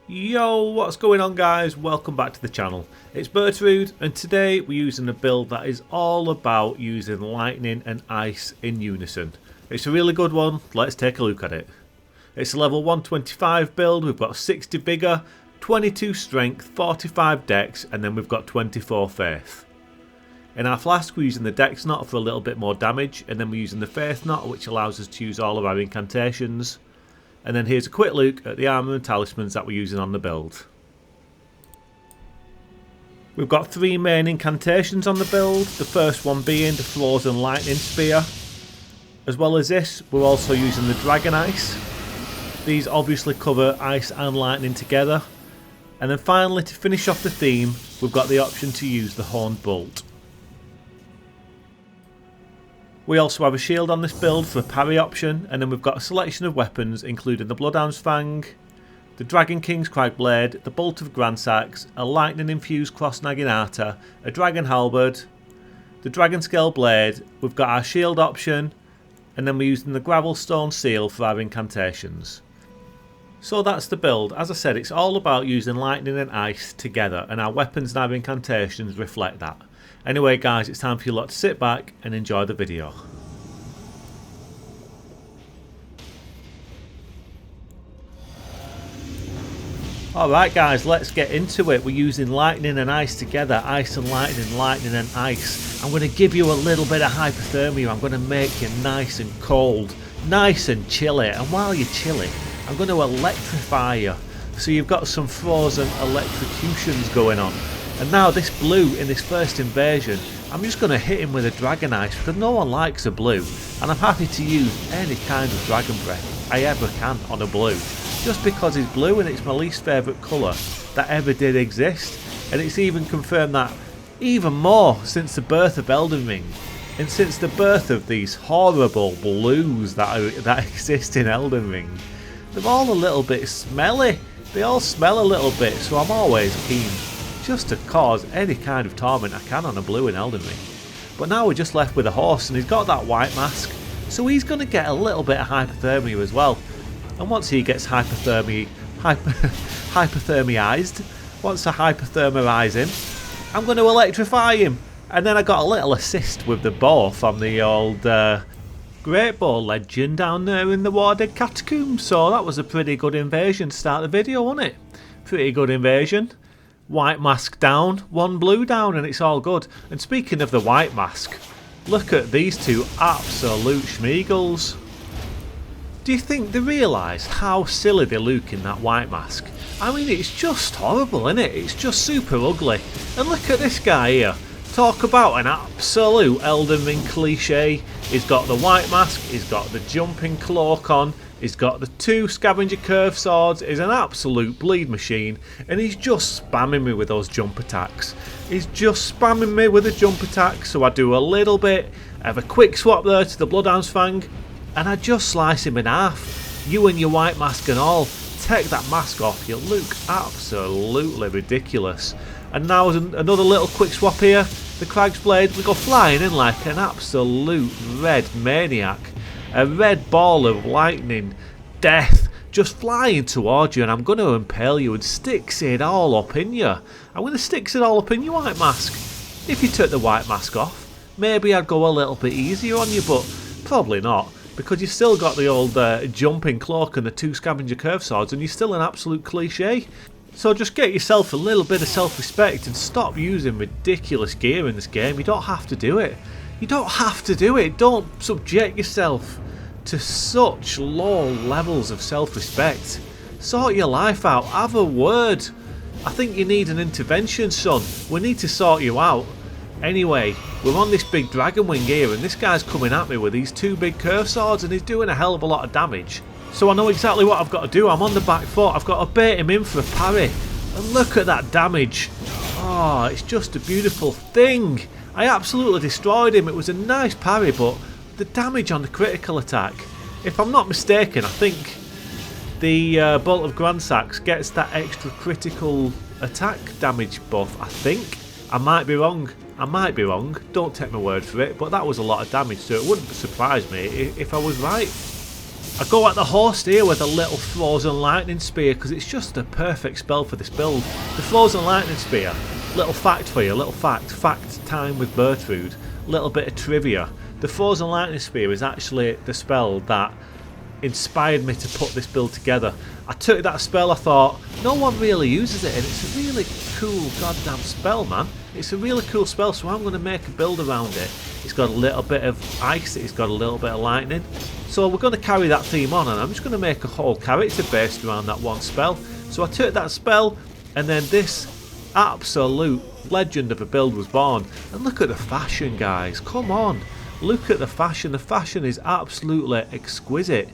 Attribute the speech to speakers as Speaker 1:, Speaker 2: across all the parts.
Speaker 1: Yo, what's going on guys? Welcome back to the channel. It's Bertrude and today we're using a build that is all about using lightning and ice in unison. It's a really good one, let's take a look at it. It's a level 125 build, we've got 60 vigor, 22 strength, 45 dex and then we've got 24 faith. In our flask we're using the dex knot for a little bit more damage and then we're using the faith knot which allows us to use all of our incantations. And then here's a quick look at the armour and talismans that we're using on the build. We've got three main incantations on the build, the first one being the Frozen Lightning Spear. As well as this, we're also using the Dragon Ice. These obviously cover ice and lightning together. And then finally, to finish off the theme, we've got the option to use the Horned Bolt. We also have a shield on this build for a parry option, and then we've got a selection of weapons including the Bloodhound's Fang, the Dragon King's Crag Blade, the Bolt of Gransax, a lightning infused cross naginata, a Dragon Halberd, the Dragon Scale Blade, we've got our shield option, and then we're using the Gravelstone Seal for our incantations. So that's the build. As I said, it's all about using lightning and ice together, and our weapons and our incantations reflect that. Anyway guys, it's time for you lot to sit back and enjoy the video. Alright guys, let's get into it. We're using lightning and ice together, ice and lightning, lightning and ice. I'm going to give you a little bit of hypothermia. I'm going to make you nice and cold, nice and chilly, and while you're chilly I'm going to electrify you. So you've got some frozen electrocutions going on. And now this blue in this first invasion, I'm just going to hit him with a Dragon Ice because no one likes a blue. And I'm happy to use any kind of Dragon Breath I ever can on a blue. Just because he's blue and it's my least favourite colour that ever did exist. And it's even confirmed that even more since the birth of Elden Ring. And since the birth of these horrible blues that exist in Elden Ring. They're all a little bit smelly. They all smell a little bit, so I'm always keen just to cause any kind of torment I can on a blue in Elden Ring. But now we're just left with a horse and he's got that white mask, so he's going to get a little bit of hypothermia as well. And once he gets hypothermized, once I hypothermize him, I'm going to electrify him. And then I got a little assist with the bow from the old Great Bow legend down there in the Warded Catacombs, so that was a pretty good invasion to start the video, wasn't it? Pretty good invasion. White mask down, one blue down, and it's all good. And speaking of the white mask, look at these two absolute schmeagles. Do you think they realise how silly they look in that white mask? I mean, it's just horrible, isn't it? It's just super ugly. And look at this guy here. Talk about an absolute Elden Ring cliche. He's got the white mask, he's got the jumping cloak on, he's got the two scavenger curve swords, he's an absolute bleed machine, and he's just spamming me with those jump attacks. He's just spamming me with a jump attack, so I do a little bit of a quick swap there to the Bloodhound's Fang, and I just slice him in half. You and your white mask and all, take that mask off, you look absolutely ridiculous. And now another little quick swap here. The Crag's Blade, we go flying in like an absolute red maniac. A red ball of lightning, death, just flying towards you, and I'm going to impale you and sticks it all up in you. I'm going to sticks it all up in your white mask. If you took the white mask off, maybe I'd go a little bit easier on you, but probably not. Because you've still got the old jumping cloak and the two scavenger curve swords, and you're still an absolute cliche. So just get yourself a little bit of self-respect and stop using ridiculous gear in this game. You don't have to do it. You don't have to do it. Don't subject yourself to such low levels of self-respect. Sort your life out. Have a word. I think you need an intervention, son. We need to sort you out. Anyway, we're on this big dragon wing here and this guy's coming at me with these two big curve swords and he's doing a hell of a lot of damage. So I know exactly what I've got to do. I'm on the back foot. I've got to bait him in for a parry. And look at that damage. Oh, it's just a beautiful thing. I absolutely destroyed him. It was a nice parry, but the damage on the critical attack. If I'm not mistaken, I think the Bolt of Gransax gets that extra critical attack damage buff, I think. I might be wrong. Don't take my word for it, but that was a lot of damage, so it wouldn't surprise me if I was right. I go at the horse here with a little frozen lightning spear because it's just the perfect spell for this build. The frozen lightning spear, little fact for you, little fact time with Bertrude, little bit of trivia. The frozen lightning spear is actually the spell that inspired me to put this build together. I took that spell, I thought, no one really uses it, and it's a really cool goddamn spell, man. It's a really cool spell, so I'm going to make a build around it. It's got a little bit of ice, it's got a little bit of lightning. So we're going to carry that theme on, and I'm just going to make a whole character based around that one spell. So I took that spell, and then this absolute legend of a build was born. And look at the fashion, guys. Come on. Look at the fashion. The fashion is absolutely exquisite.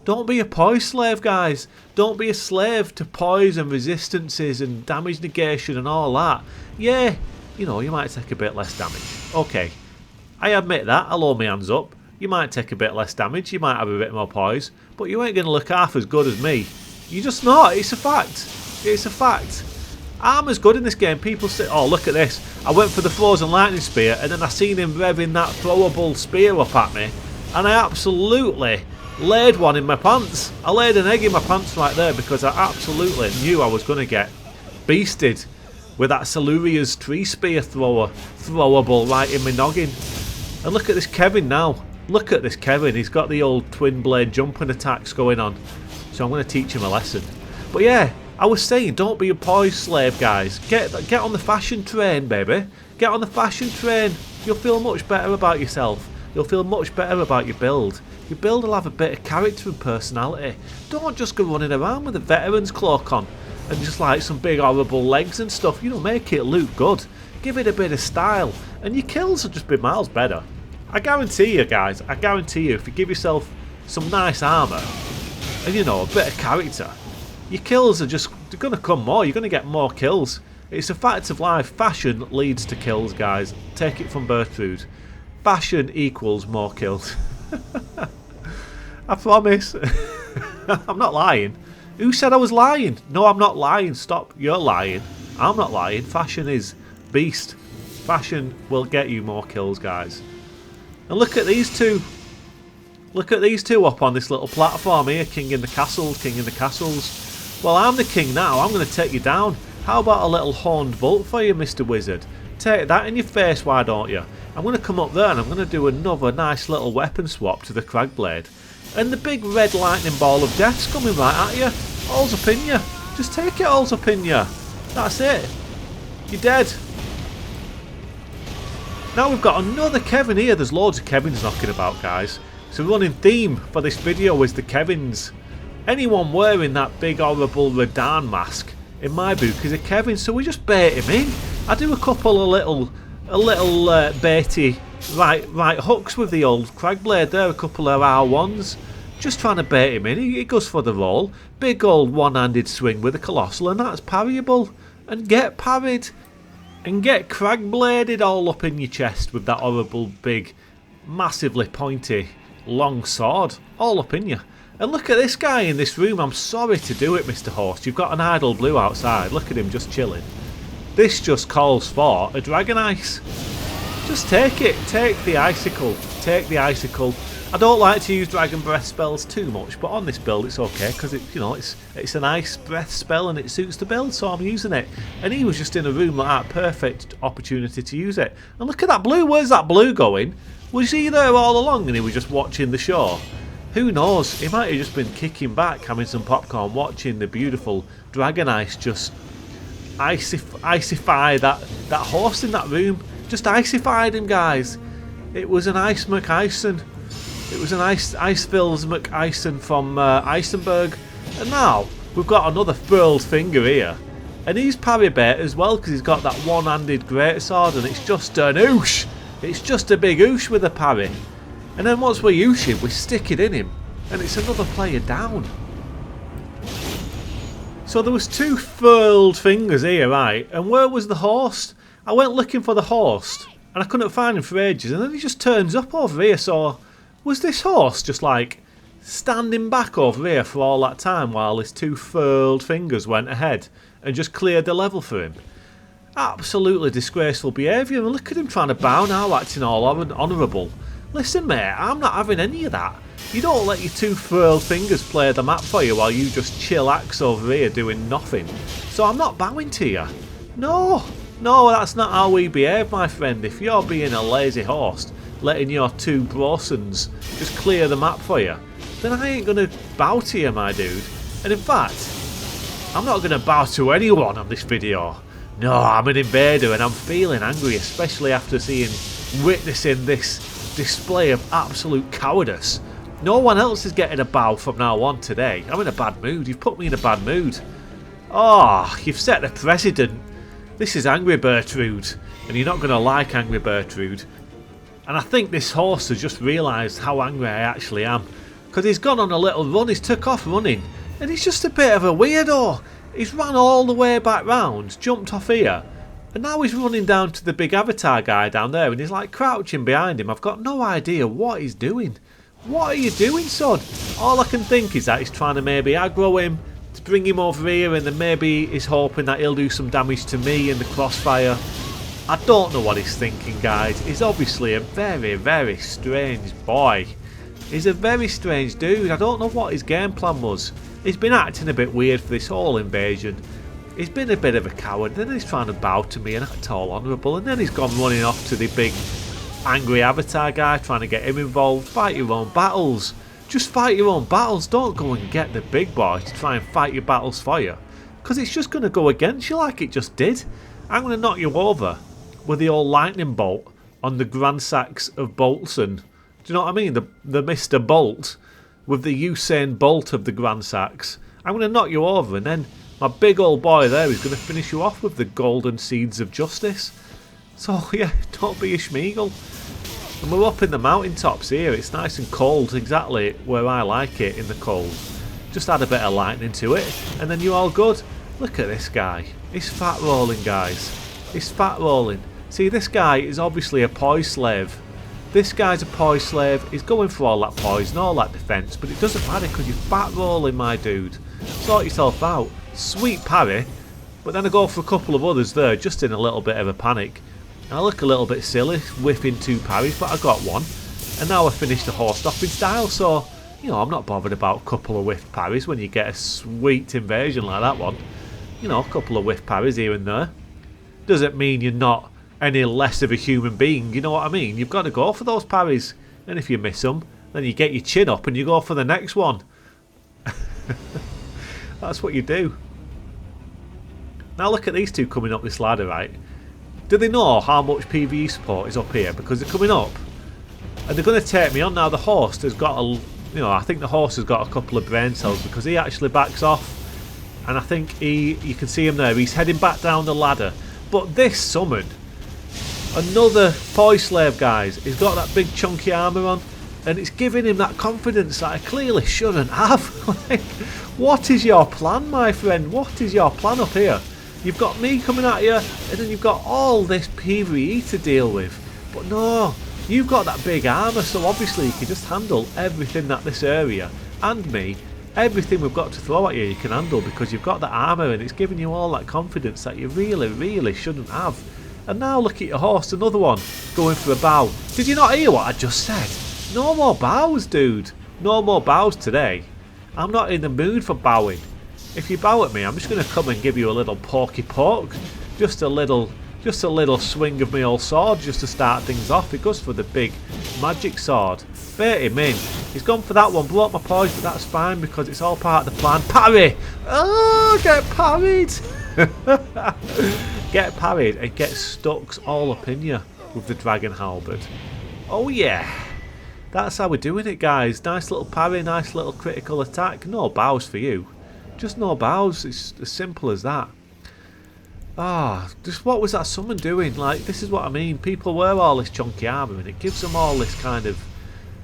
Speaker 1: Don't be a poise slave, guys. Don't be a slave to poise and resistances and damage negation and all that. Yeah, you know, you might take a bit less damage. Okay, I admit that. I'll hold my hands up. You might take a bit less damage. You might have a bit more poise. But you ain't going to look half as good as me. You're just not. It's a fact. It's a fact. Armour's good in this game. People say, oh, look at this. I went for the frozen lightning spear and then I seen him revving that throwable spear up at me. And I absolutely laid one in my pants. I laid an egg in my pants right there because I absolutely knew I was going to get beasted with that Siluria's tree spear throwable right in my noggin. And look at this Kevin now. Look at this Kevin. He's got the old twin blade jumping attacks going on. So I'm going to teach him a lesson. But yeah, I was saying, don't be a poise slave, guys. Get on the fashion train, baby. Get on the fashion train. You'll feel much better about yourself. You'll feel much better about your build. Your build will have a bit of character and personality. Don't just go running around with a veteran's cloak on and just like some big horrible legs and stuff. You know, make it look good. Give it a bit of style. And your kills will just be miles better. I guarantee you, guys, I guarantee you, if you give yourself some nice armour and, you know, a bit of character, your kills are just going to come more. You're going to get more kills. It's a fact of life. Fashion leads to kills, guys. Take it from Bertrude. Fashion equals more kills. I promise. I'm not lying. Who said I was lying? No, I'm not lying. Stop. You're lying. I'm not lying. Fashion is beast. Fashion will get you more kills, guys. And look at these two. Look at these two up on this little platform here. King in the castles, king in the castles. Well, I'm the king now. I'm going to take you down. How about a little horned bolt for you, Mr. Wizard? Take that in your face, why don't you? I'm going to come up there and I'm going to do another nice little weapon swap to the Cragblade. And the big red lightning ball of death's coming right at you. All's up in you. Just take it, all's up in you. That's it. You're dead. Now we've got another Kevin here. There's loads of Kevins knocking about, guys. So the running theme for this video is the Kevins. Anyone wearing that big horrible Radahn mask in my book is a Kevin, so we just bait him in. I do a couple of little baity right hooks with the old Cragblade there, a couple of R1s. Just trying to bait him in. He goes for the roll. Big old one-handed swing with a Colossal, and that's parryable. And get parried. And get Cragbladed all up in your chest with that horrible big, massively pointy, long sword. All up in you. And look at this guy in this room. I'm sorry to do it, Mr. Host. You've got an idle blue outside. Look at him just chilling. This just calls for a Dragon Ice. Just take it. Take the icicle. Take the icicle. I don't like to use Dragon Breath spells too much, but on this build it's okay because it's an ice breath spell and it suits the build, so I'm using it. And he was just in a room like that, perfect opportunity to use it. And look at that blue. Where's that blue going? Was he there all along and he was just watching the show? Who knows? He might have just been kicking back, having some popcorn, watching the beautiful Dragon Ice just icify that horse in that room. Just icified him, guys. It was an Ice McIson. It was an Icefills McIson from Isenberg. And now we've got another furled finger here. And he's parry bait as well because he's got that one-handed greatsword and it's just an oosh. It's just a big oosh with a parry. And then once we oosh him, we stick it in him. And it's another player down. So there was two furled fingers here, right? And where was the horse? I went looking for the horse and I couldn't find him for ages. And then he just turns up over here. So was this horse just like standing back over here for all that time while his two furled fingers went ahead and just cleared the level for him? Absolutely disgraceful behaviour. And look at him trying to bow now, acting all honourable. Listen, mate, I'm not having any of that. You don't let your two furled fingers play the map for you while you just chillax over here doing nothing. So I'm not bowing to you. No, that's not how we behave, my friend. If you're being a lazy horse, letting your two brosons just clear the map for you, then I ain't going to bow to you, my dude. And in fact, I'm not going to bow to anyone on this video. No, I'm an invader and I'm feeling angry, especially after witnessing this display of absolute cowardice. No one else is getting a bow from now on today. I'm in a bad mood. You've put me in a bad mood. Oh, you've set the precedent. This is Angry Bertrude, and you're not going to like Angry Bertrude. And I think this horse has just realised how angry I actually am. Because he's gone on a little run, he's took off running, and he's just a bit of a weirdo. He's ran all the way back round, jumped off here, and now he's running down to the big avatar guy down there, and he's like crouching behind him. I've got no idea what he's doing. What are you doing, son? All I can think is that he's trying to maybe aggro him, to bring him over here, and then maybe he's hoping that he'll do some damage to me in the crossfire. I don't know what he's thinking, guys. He's obviously a very, very strange boy. He's a very strange dude. I don't know what his game plan was. He's been acting a bit weird for this whole invasion. He's been a bit of a coward, then he's trying to bow to me and act all honourable, and then he's gone running off to the big angry avatar guy, trying to get him involved. Fight your own battles. Just fight your own battles. Don't go and get the big boy to try and fight your battles for you, because it's just going to go against you like it just did. I'm going to knock you over with the old lightning bolt on the Grandsacks of Boltson. Do you know what I mean? The Mr. Bolt with the Usain Bolt of the Grandsacks. I'm going to knock you over, and then my big old boy there is going to finish you off with the golden seeds of justice. So yeah, don't be a schmeagle. And we're up in the mountaintops here. It's nice and cold, exactly where I like it, in the cold. Just add a bit of lightning to it, and then you're all good. Look at this guy. He's fat rolling, guys. He's fat rolling. See, this guy is obviously a poise slave. This guy's a poise slave. He's going for all that poison, all that defence, but it doesn't matter because you're fat rolling, my dude. Sort yourself out. Sweet parry, but then I go for a couple of others there, just in a little bit of a panic. I look a little bit silly, whiffing 2 parries, but I got one. And now I finished the horse stopping style, so, you know, I'm not bothered about a couple of whiff parries when you get a sweet invasion like that one. You know, a couple of whiff parries here and there. Doesn't mean you're not any less of a human being, you know what I mean? You've got to go for those parries, and if you miss them, then you get your chin up and you go for the next one. That's what you do. Now look at these two coming up this ladder, right? Do they know how much PvE support is up here? Because they're coming up and they're going to take me on. Now the horse has got I think the horse has got a couple of brain cells, because he actually backs off, and I think you can see him there, he's heading back down the ladder. But this summon, another poise slave, guys, he's got that big chunky armour on, and it's giving him that confidence that I clearly shouldn't have. Like, what is your plan, my friend? What is your plan up here? You've got me coming at you, and then you've got all this PvE to deal with. But no, you've got that big armour, so obviously you can just handle everything that this area, and me, everything we've got to throw at you, you can handle, because you've got the armour, and it's giving you all that confidence that you really, really shouldn't have. And now look at your horse, another one, going for a bow. Did you not hear what I just said? No more bows, dude. No more bows today. I'm not in the mood for bowing. If you bow at me, I'm just going to come and give you a little pokey poke. Just a little swing of my old sword just to start things off. He goes for the big magic sword. Bait him in. He's gone for that one. Blow up my poise, but that's fine because it's all part of the plan. Parry! Oh, get parried! Get parried and get stuck all up in you with the dragon halberd. Oh yeah! That's how we're doing it, guys. Nice little parry, nice little critical attack. No bows for you. Just no bows. It's as simple as that. Ah, just what was that summon doing? Like, this is what I mean. People wear all this chunky armour and it gives them all this kind of,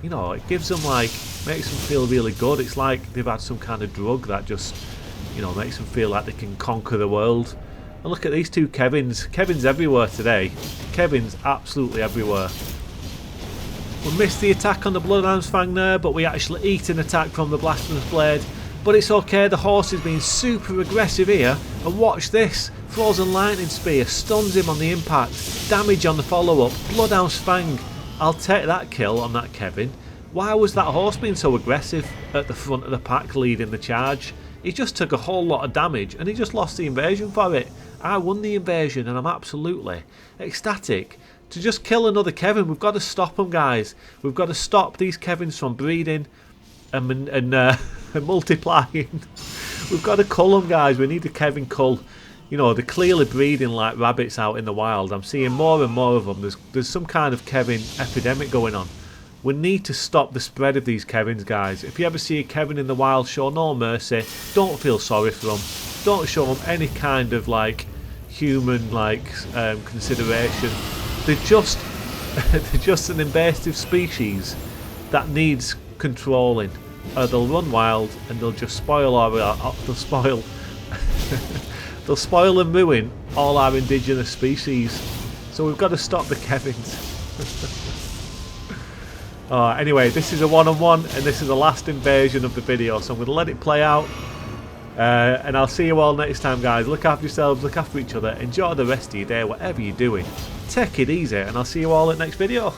Speaker 1: you know, it gives them like, makes them feel really good. It's like they've had some kind of drug that just, you know, makes them feel like they can conquer the world. And look at these two Kevins. Kevin's everywhere today. Kevin's absolutely everywhere. We missed the attack on the Bloodhound's Fang there, but we actually eat an attack from the Blasphemous Blade. But it's okay, the horse is being super aggressive here. And watch this. Frozen Lightning Spear stuns him on the impact. Damage on the follow-up. Bloodhound's Fang. I'll take that kill on that Kevin. Why was that horse being so aggressive at the front of the pack leading the charge? He just took a whole lot of damage and he just lost the invasion for it. I won the invasion and I'm absolutely ecstatic to just kill another Kevin. We've got to stop them, guys. We've got to stop these Kevins from breeding and multiplying. We've got to cull them, guys. We need a Kevin cull. You know, they're clearly breeding like rabbits out in the wild. I'm seeing more and more of them. There's some kind of Kevin epidemic going on. We need to stop the spread of these Kevins, guys. If you ever see a Kevin in the wild, show no mercy. Don't feel sorry for them. Don't show them any kind of like human consideration. They're just they're just an invasive species that needs controlling. They'll run wild and they'll just spoil they'll spoil and ruin all our indigenous species. So we've got to stop the Kevins. Anyway, this is a one-on-one and this is the last invasion of the video, so I'm going to let it play out. And I'll see you all next time, guys. Look after yourselves, look after each other, enjoy the rest of your day, whatever you're doing. Take it easy, and I'll see you all at next video.